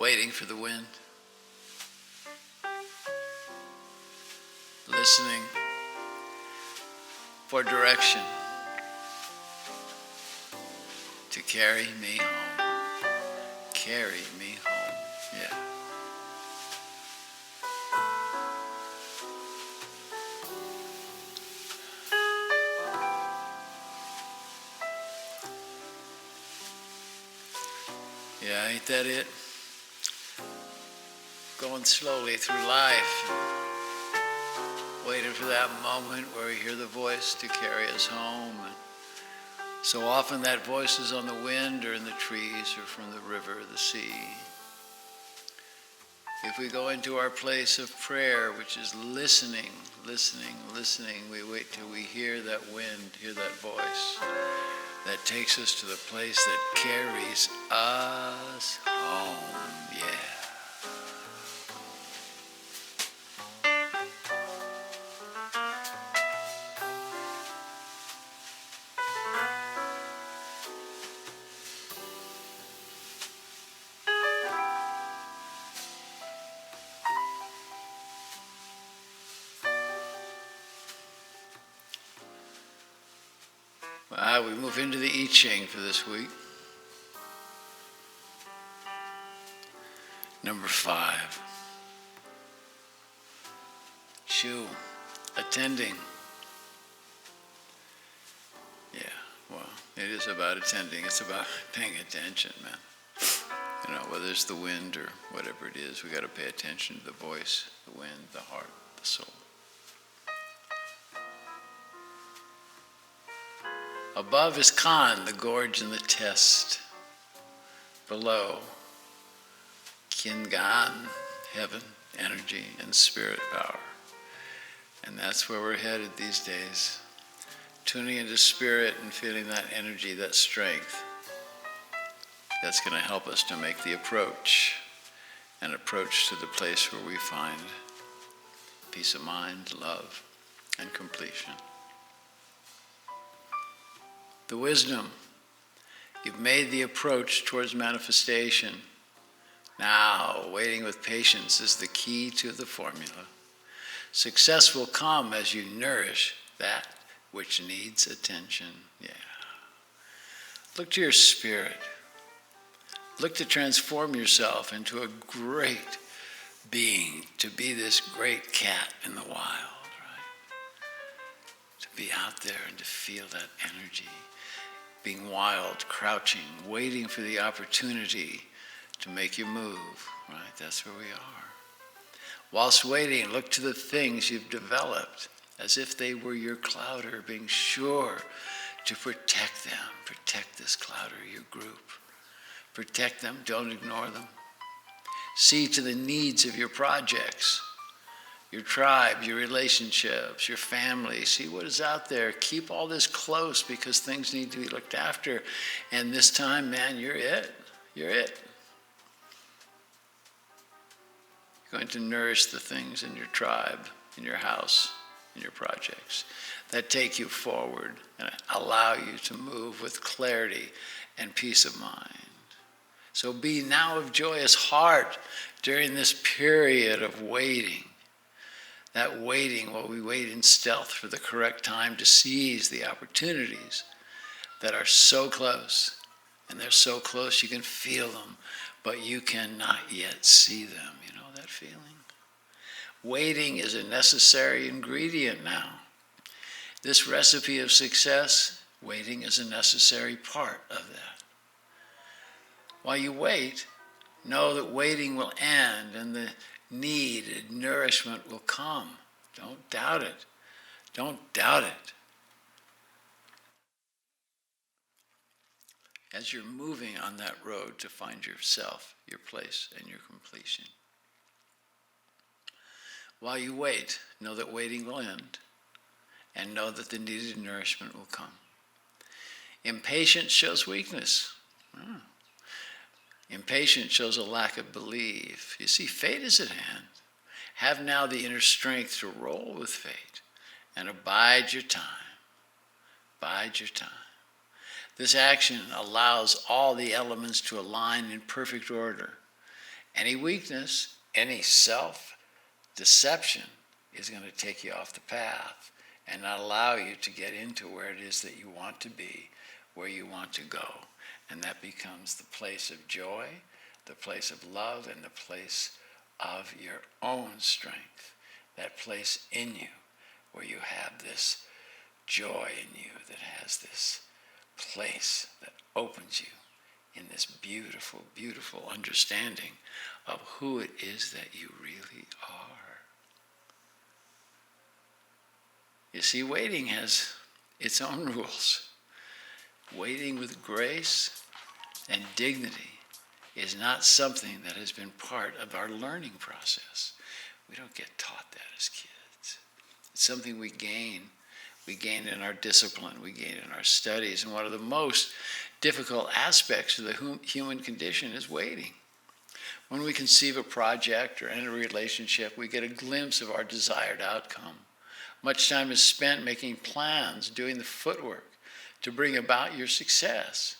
waiting for the wind, listening for direction to carry me home. Carry me home, yeah. Yeah, ain't that it? Going slowly through life, waiting for that moment where we hear the voice to carry us home. And so often that voice is on the wind or in the trees or from the river or the sea. If we go into our place of prayer, which is listening, we wait till we hear that wind, hear that voice that takes us to the place that carries us home, yeah. We move into the I Ching for this week. Number 5. Shu, attending. Yeah, well, it is about attending. It's about paying attention, man. You know, whether it's the wind or whatever it is, we got to pay attention to the voice, the wind, the heart, the soul. Above is Khan, the gorge and the test. Below, Kingan, heaven, energy, and spirit power. And that's where we're headed these days. Tuning into spirit and feeling that energy, that strength. That's going to help us to make the approach, an approach to the place where we find peace of mind, love, and completion. The wisdom, you've made the approach towards manifestation. Now, waiting with patience is the key to the formula. Success will come as you nourish that which needs attention. Yeah. Look to your spirit. Look to transform yourself into a great being, to be this great cat in the wild, right? To be out there and to feel that energy. Being wild, crouching, waiting for the opportunity to make you move, right? That's where we are. Whilst waiting, look to the things you've developed as if they were your clouder, being sure to protect them. Protect this clouder, your group. Protect them, don't ignore them. See to the needs of your projects, your tribe, your relationships, your family. See what is out there. Keep all this close because things need to be looked after. And this time, man, you're it. You're it. You're going to nourish the things in your tribe, in your house, in your projects that take you forward and allow you to move with clarity and peace of mind. So be now of joyous heart during this period of waiting. That waiting while we wait in stealth for the correct time to seize the opportunities that are so close. And they're so close you can feel them, but you cannot yet see them. You know that feeling? Waiting is a necessary ingredient now. This recipe of success, waiting is a necessary part of that. While you wait, know that waiting will end and the needed nourishment will come. Don't doubt it. Don't doubt it. As you're moving on that road to find yourself, your place, and your completion. While you wait, know that waiting will end and know that the needed nourishment will come. Impatience shows weakness. Impatience shows a lack of belief. You see, fate is at hand. Have now the inner strength to roll with fate and abide your time. Bide your time. This action allows all the elements to align in perfect order Any weakness, any self-deception is going to take you off the path and not allow you to get into where it is that you want to be, where you want to go. And that becomes the place of joy, the place of love, and the place of your own strength. That place in you where you have this joy in you that has this place that opens you in this beautiful, beautiful understanding of who it is that you really are. You see, waiting has its own rules. Waiting with grace and dignity is not something that has been part of our learning process. We don't get taught that as kids. It's something we gain. We gain in our discipline. We gain in our studies. And one of the most difficult aspects of the human condition is waiting. When we conceive a project or enter a relationship, we get a glimpse of our desired outcome. Much time is spent making plans, doing the footwork to bring about your success.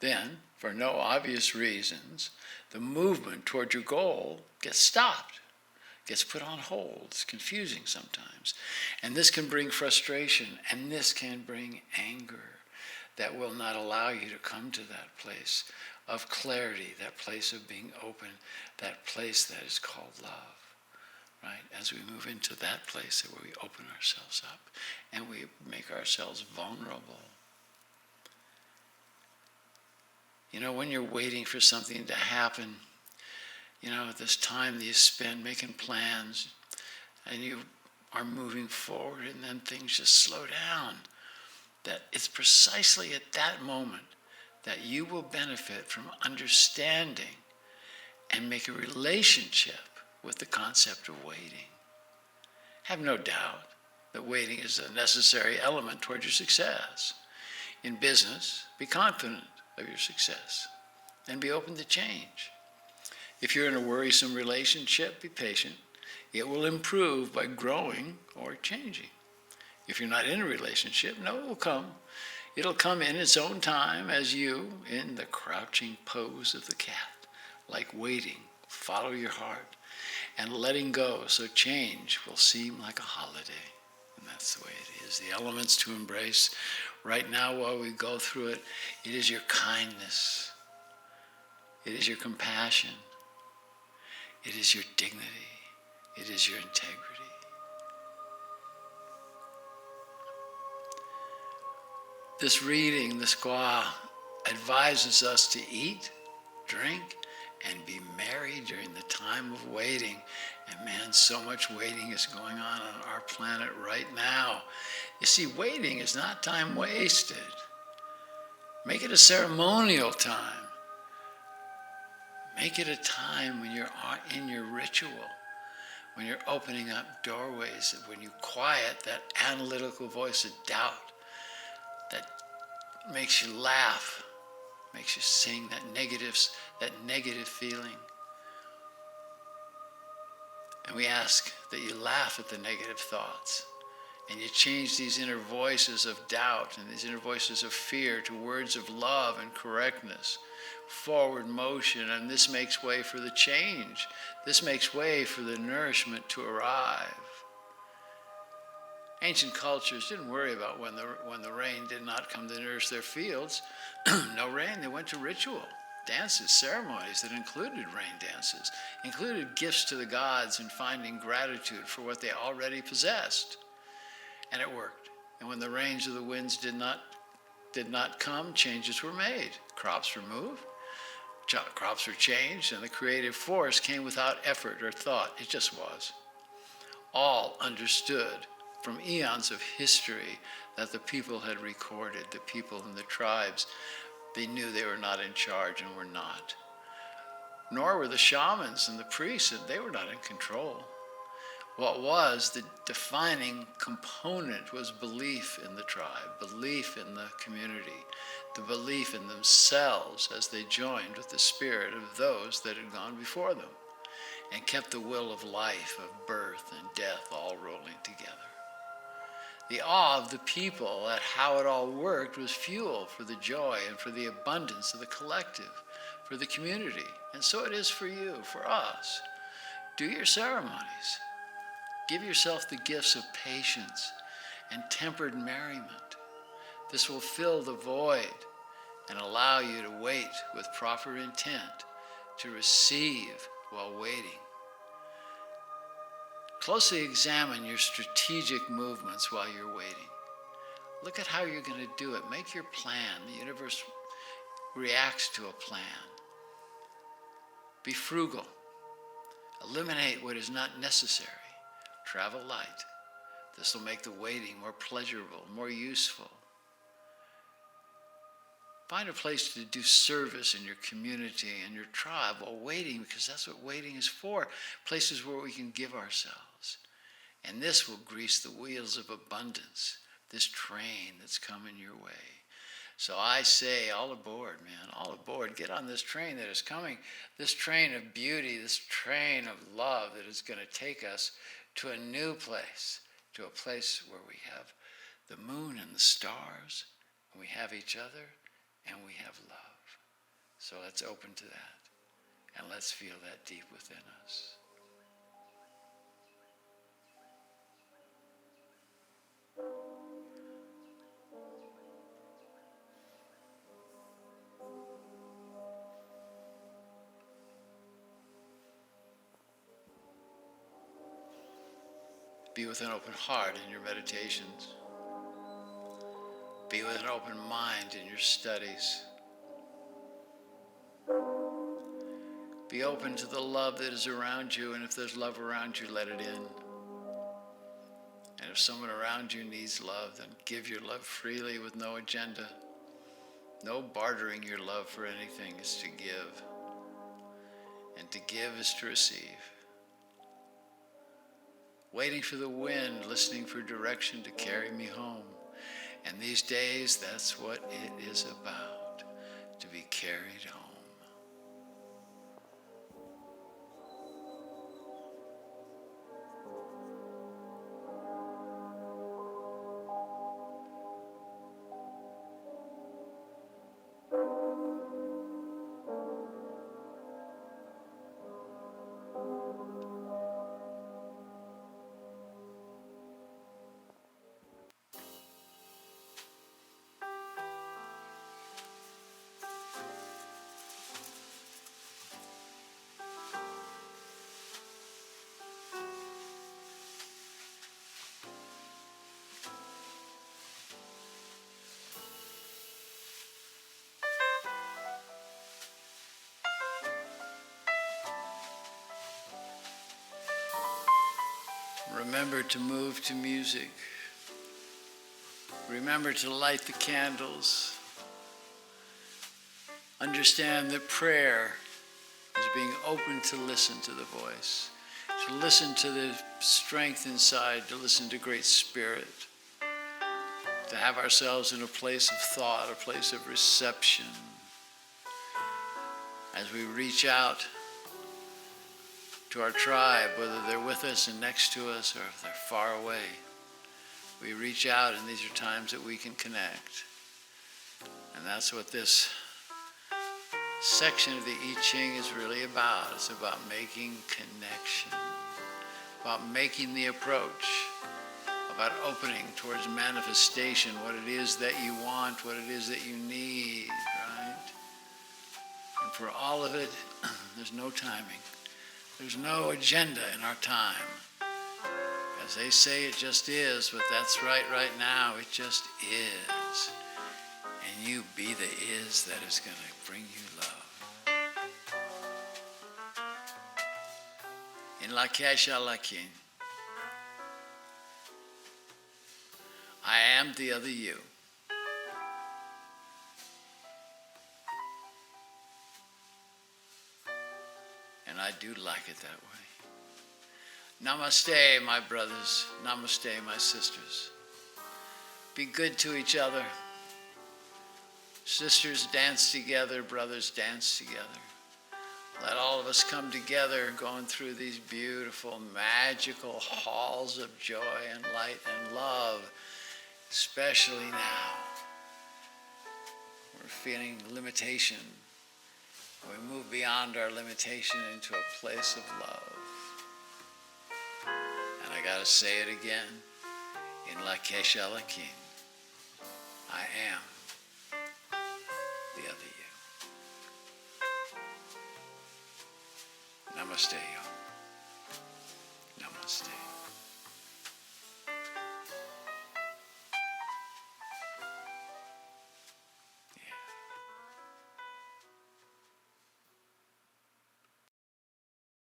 Then, for no obvious reasons, the movement toward your goal gets stopped, gets put on hold. It's confusing sometimes. And this can bring frustration, and this can bring anger that will not allow you to come to that place of clarity, that place of being open, that place that is called love. Right? As we move into that place where we open ourselves up and we make ourselves vulnerable. You know, when you're waiting for something to happen, you know, this time that you spend making plans and you are moving forward and then things just slow down, that it's precisely at that moment that you will benefit from understanding and make a relationship with the concept of waiting. Have no doubt that waiting is a necessary element toward your success. In business, be confident of your success and be open to change. If you're in a worrisome relationship, be patient. It will improve by growing or changing. If you're not in a relationship, no, it will come. It'll come in its own time as you, in the crouching pose of the cat, like waiting, follow your heart, and letting go so change will seem like a holiday. And that's the way it is. The elements to embrace right now while we go through it, it is your kindness. It is your compassion. It is your dignity. It is your integrity. This reading, the squaw, advises us to eat, drink, and be merry during the time of waiting. And man, so much waiting is going on our planet right now. You see, waiting is not time wasted. Make it a ceremonial time. Make it a time when you're in your ritual, when you're opening up doorways, when you quiet that analytical voice of doubt that makes you laugh, makes you sing that negative feeling. And we ask that you laugh at the negative thoughts and you change these inner voices of doubt and these inner voices of fear to words of love and correctness, forward motion, and this makes way for the change. This makes way for the nourishment to arrive. Ancient cultures didn't worry about when the rain did not come to nourish their fields. No rain, they went to ritual. Dances, ceremonies that included rain dances, included gifts to the gods and finding gratitude for what they already possessed. And it worked. And when the rains or the winds did not come, changes were made. Crops were moved, crops were changed, and the creative force came without effort or thought. It just was. All understood from eons of history that the people had recorded, the people and the tribes. They knew they were not in charge and were not. Nor were the shamans and the priests, and they were not in control. What was the defining component was belief in the tribe, belief in the community, the belief in themselves as they joined with the spirit of those that had gone before them and kept the will of life, of birth and death all rolling together. The awe of the people at how it all worked was fuel for the joy and for the abundance of the collective, for the community. And so it is for you, for us. Do your ceremonies. Give yourself the gifts of patience and tempered merriment. This will fill the void and allow you to wait with proper intent, to receive while waiting. Closely examine your strategic movements while you're waiting. Look at how you're going to do it. Make your plan. The universe reacts to a plan. Be frugal. Eliminate what is not necessary. Travel light. This will make the waiting more pleasurable, more useful. Find a place to do service in your community and your tribe while waiting, because that's what waiting is for. Places where we can give ourselves. And this will grease the wheels of abundance, this train that's coming your way. So I say, all aboard, man, all aboard. Get on this train that is coming, this train of beauty, this train of love that is going to take us to a new place, to a place where we have the moon and the stars, and we have each other, and we have love. So let's open to that, and let's feel that deep within us. Be with an open heart in your meditations. Be with an open mind in your studies. Be open to the love that is around you, and if there's love around you, let it in. And if someone around you needs love, then give your love freely with no agenda. No bartering your love for anything. It's to give. And to give is to receive. Waiting for the wind, listening for direction to carry me home. And these days, that's what it is about, to be carried home. Remember to move to music. Remember to light the candles. Understand that prayer is being open to listen to the voice, to listen to the strength inside, to listen to Great Spirit, to have ourselves in a place of thought, a place of reception. As we reach out to our tribe, whether they're with us and next to us or if they're far away, we reach out, and these are times that we can connect. And that's what this section of the I Ching is really about. It's about making connection, about making the approach, about opening towards manifestation, what it is that you want, what it is that you need, right? And for all of it, there's no timing. There's no agenda in our time. As they say, it just is, but that's right now. It just is. And you be the is that is going to bring you love. In la kesha la king. I am the other you. And I do like it that way. Namaste, my brothers. Namaste, my sisters. Be good to each other. Sisters dance together, brothers dance together. Let all of us come together going through these beautiful, magical halls of joy and light and love, especially now. We're feeling limitation. We move beyond our limitation into a place of love. And I gotta say it again, in Lakesh Elakim, I am the other you. Namaste, y'all. Namaste.